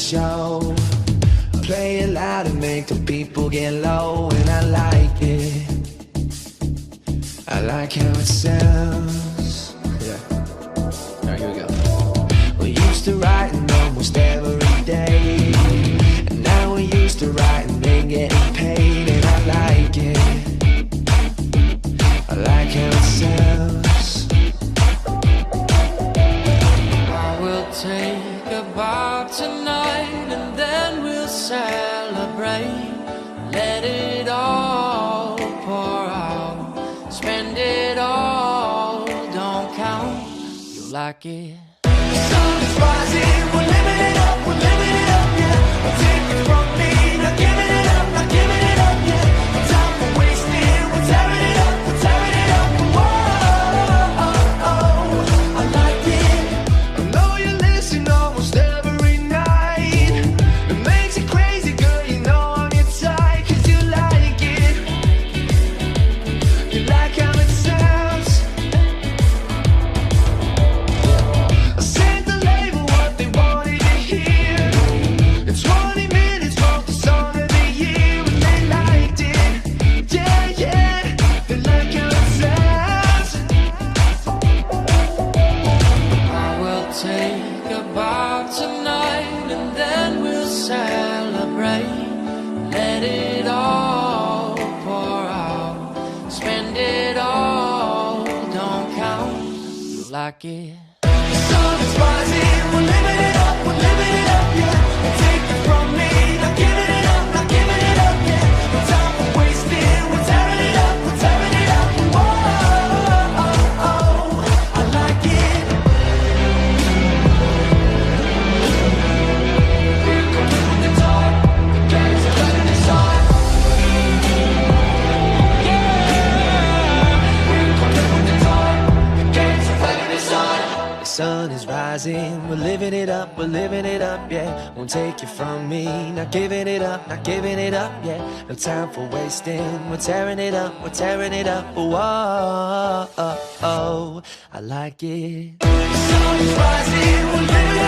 show. Play it loud and make the people get low. And I like it, I like how it sounds. Yeah, alright, here we go. We used to writing almost every day, and now we used to writing and getting paid. And I like it, I like how it sounds. I will take a bow tonight, and then we'll celebrate. Let it all pour out, spend it all, don't count. You like it? The sun is rising, we're living it up, we're living it up, yeah. We'll take it from me, not giving it up, not giving it up, yeah. No time for wasting, we're tearing it up, we're tearing it up. Whoa, I like it. I know you listen almost every night. It makes it crazy, girl, you know I'm your type. 'Cause you like it, you like how it sounds. I sent the label what they wanted to hear. In 20 minutes wrote the song of the year, and they liked it. Yeah, yeah, they like how it sounds. I will take a bow tonight, and then we'll celebrate. Let it all pour out, spend it all, don't count. You like it? The sun is rising, we're living it up, we're living it up, yeah. Take it from me, not giving it up, not giving it up, yeah. No time for wasting, we're tearing it up, we're tearing it up. Whoa, I like it. We're coming with the dark, the games are letting us on. Yeah, we're coming with the dark, the games are letting us on. The sun is rising, we're living it up, we're living it up, yeah. Won't take it from me, not giving it up, not giving it up, yeah. No time for wasting, we're tearing it up, we're tearing it up. Whoa, I like it. The sun is rising, we're living it